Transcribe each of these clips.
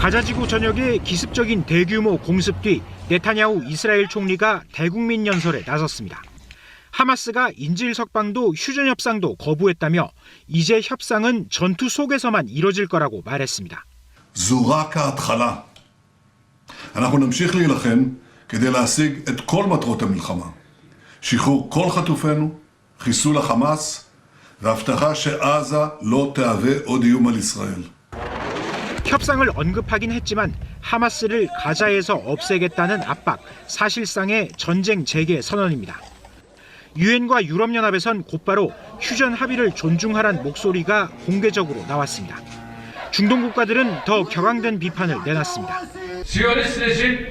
가자지구 전역의 기습적인 대규모 공습 뒤 네타냐후 이스라엘 총리가 대국민 연설에 나섰습니다. 하마스가 인질 석방도 휴전 협상도 거부했다며 이제 협상은 전투 속에서만 이뤄질 거라고 말했습니다. זו רק ההתחלה. אנחנו נמשיך להילחם כדי להשיג את כל מטרות המלחמה. שחרור כל חטופינו, חיסול החמאס, והבטחה שעזה לא תהווה עוד איום על ישראל. 협상을 언급하긴 했지만 하마스를 가자에서 없애겠다는 압박, 사실상의 전쟁 재개 선언입니다. 유엔과 유럽연합에선 곧바로 휴전 합의를 존중하란 목소리가 공개적으로 나왔습니다. 중동 국가들은 더 격앙된 비판을 내놨습니다. Siyonist rejim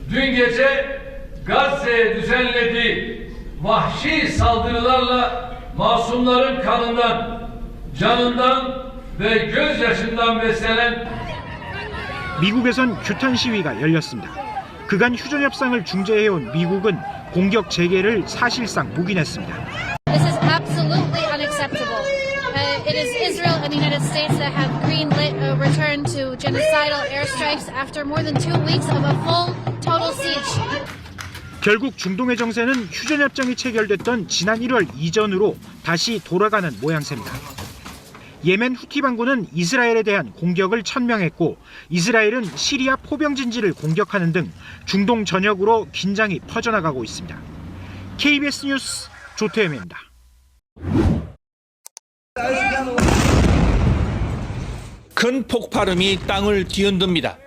dün gece Gazze'ye düzenlediği vahşi saldırılarla masumların kanından, canından ve gözyaşından beslenen 미국에선 규탄 시위가 열렸습니다. 그간 휴전 협상을 중재해온 미국은 공격 재개를 사실상 묵인했습니다. This is absolutely unacceptable. It is Israel and the United States that have greenlit a return to genocidal airstrikes after more than 2 weeks of a full, total siege. 결국 중동의 정세는 휴전 협정이 체결됐던 지난 1월 이전으로 다시 돌아가는 모양새입니다. 예멘 후티 반군은 이스라엘에 대한 공격을 천명했고 이스라엘은 시리아 포병진지를 공격하는 등 중동 전역으로 긴장이 퍼져나가고 있습니다. KBS 뉴스 조태엠입니다. 큰 폭발음이 땅을 뒤흔듭니다.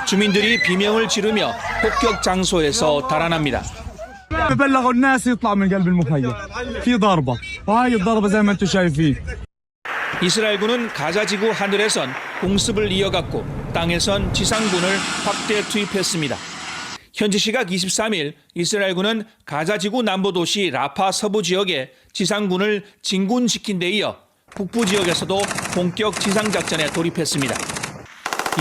주민들이 비명을 지르며 폭격 장소에서 달아납니다. بلغوا الناس يطلع من قلب المخيم في ضربة وهاي الضربة زي ما انتم شايفين. 이스라엘군은 가자지구 하늘에선 공습을 이어갔고 땅에선 지상군을 확대 투입했습니다. 현지 시각 23일 이스라엘군은 가자지구 남부도시 라파 서부 지역에 지상군을 진군시킨 데 이어 북부 지역에서도 본격 지상작전에 돌입했습니다.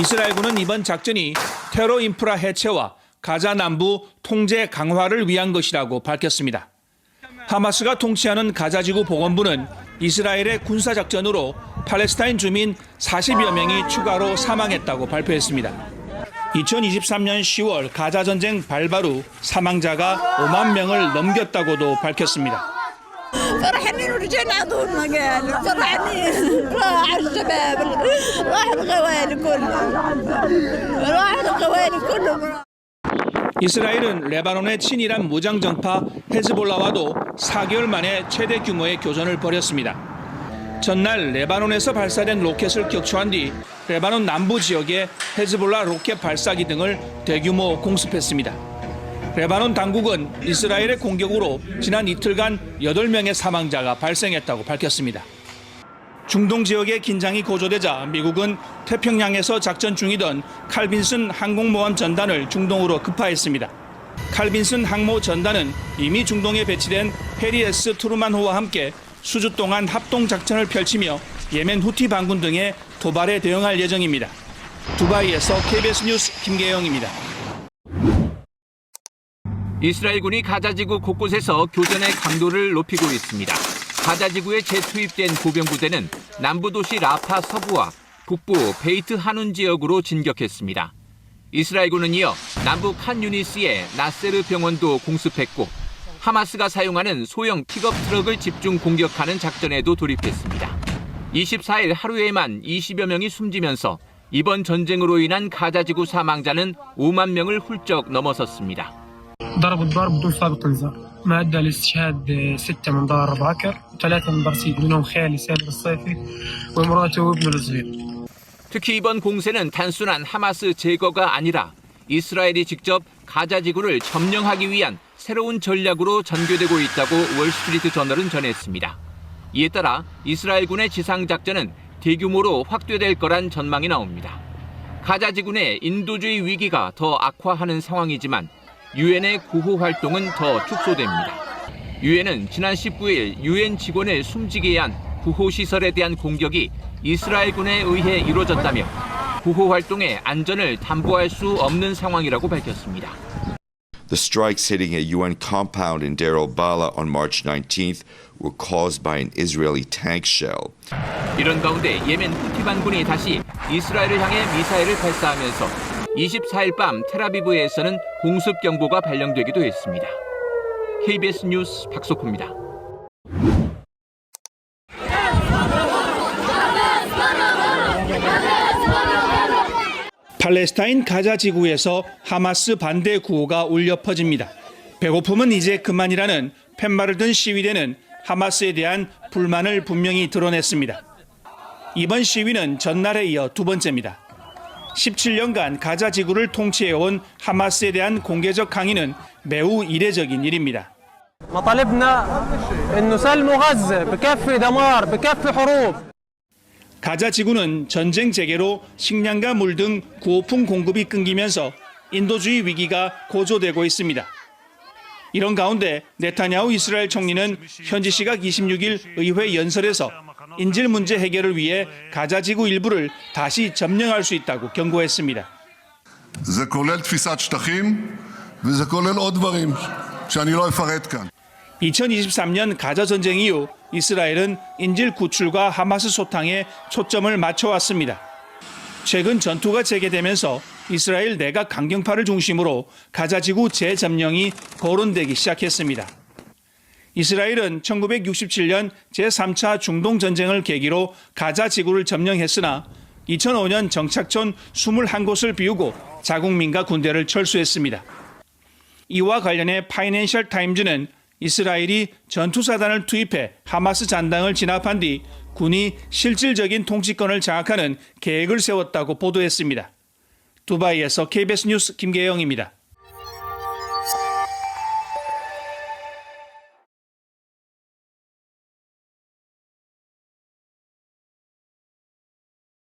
이스라엘군은 이번 작전이 테러 인프라 해체와 가자 남부 통제 강화를 위한 것이라고 밝혔습니다. 하마스가 통치하는 가자지구 보건부는 이스라엘의 군사작전으로 팔레스타인 주민 40여 명이 추가로 사망했다고 발표했습니다. 2023년 10월 가자 전쟁 발발 후 사망자가 5만 명을 넘겼다고도 밝혔습니다. فرحانين ورجعنا عضو المقال فرحانين راح الشباب راح الغوالي كلهم 이스라엘은 레바논의 친이란 무장정파 헤즈볼라와도 4개월 만에 최대 규모의 교전을 벌였습니다. 전날 레바논에서 발사된 로켓을 격추한 뒤 레바논 남부 지역에 헤즈볼라 로켓 발사기 등을 대규모 공습했습니다. 레바논 당국은 이스라엘의 공격으로 지난 이틀간 8명의 사망자가 발생했다고 밝혔습니다. 중동 지역의 긴장이 고조되자 미국은 태평양에서 작전 중이던 칼빈슨 항공모함 전단을 중동으로 급파했습니다. 칼빈슨 항모 전단은 이미 중동에 배치된 해리 S. 트루만호와 함께 수주 동안 합동 작전을 펼치며 예멘 후티 반군 등의 도발에 대응할 예정입니다. 두바이에서 KBS 뉴스 김계영입니다. 이스라엘군이 가자지구 곳곳에서 교전의 강도를 높이고 있습니다. 가자지구에 재투입된 보병부대는 남부도시 라파 서부와 북부 베이트 하눈 지역으로 진격했습니다. 이스라엘군은 이어 남부 칸 유니스의 나세르 병원도 공습했고 하마스가 사용하는 소형 픽업 트럭을 집중 공격하는 작전에도 돌입했습니다. 24일 하루에만 20여 명이 숨지면서 이번 전쟁으로 인한 가자지구 사망자는 5만 명을 훌쩍 넘어섰습니다. ضرب الضرب بدون سابق انذار ما ادى لاستشهاد 6 من دار باكر و3 من برسيد منهم خالي سالم الصيفي ومراته وابنه الصغير. 특히 이번 공세는 단순한 하마스 제거가 아니라 이스라엘이 직접 가자지구를 점령하기 위한 새로운 전략으로 전개되고 있다고 월스트리트 저널은 전했습니다. 이에 따라 이스라엘군의 지상작전은 대규모로 확대될 거란 전망이 나옵니다. 가자지구 내 인도주의 위기가 더 악화하는 상황이지만 유엔의 구호 활동은 더 축소됩니다. 유엔은 지난 19일 유엔 직원을 숨지게 한 구호시설에 대한 공격이 이스라엘군에 의해 이루어졌다며 구호 활동의 안전을 담보할 수 없는 상황이라고 밝혔습니다. The strikes hitting a UN compound in Deir al-Balah on March 19th were caused by an Israeli tank shell. 이런 가운데 예멘 후티 반군이 다시 이스라엘을 향해 미사일을 발사하면서 24일 밤 텔아비브에서는 공습 경보가 발령되기도 했습니다. KBS 뉴스 박석호입니다. 팔레스타인 가자 지구에서 하마스 반대 구호가 울려 퍼집니다. 배고픔은 이제 그만이라는 팻말을 든 시위대는 하마스에 대한 불만을 분명히 드러냈습니다. 이번 시위는 전날에 이어 두 번째입니다. 17년간 가자 지구를 통치해온 하마스에 대한 공개적 항의는 매우 이례적인 일입니다. 가자 지구는 전쟁 재개로 식량과 물 등 구호품 공급이 끊기면서 인도주의 위기가 고조되고 있습니다. 이런 가운데 네타냐후 이스라엘 총리는 현지 시각 26일 의회 연설에서 인질 문제 해결을 위해 가자 지구 일부를 다시 점령할 수 있다고 경고했습니다. זה כולל תפיסת שטחים וזה כולל עוד דברים שאני לא אפרט כאן. 2023년 가자 전쟁 이후 이스라엘은 인질 구출과 하마스 소탕에 초점을 맞춰왔습니다. 최근 전투가 재개되면서 이스라엘 내각 강경파를 중심으로 가자 지구 재점령이 거론되기 시작했습니다. 이스라엘은 1967년 제3차 중동 전쟁을 계기로 가자 지구를 점령했으나 2005년 정착촌 21곳을 비우고 자국민과 군대를 철수했습니다. 이와 관련해 파이낸셜 타임즈는 이스라엘이 전투사단을 투입해 하마스 잔당을 진압한 뒤 군이 실질적인 통치권을 장악하는 계획을 세웠다고 보도했습니다. 두바이에서 KBS 뉴스 김계영입니다.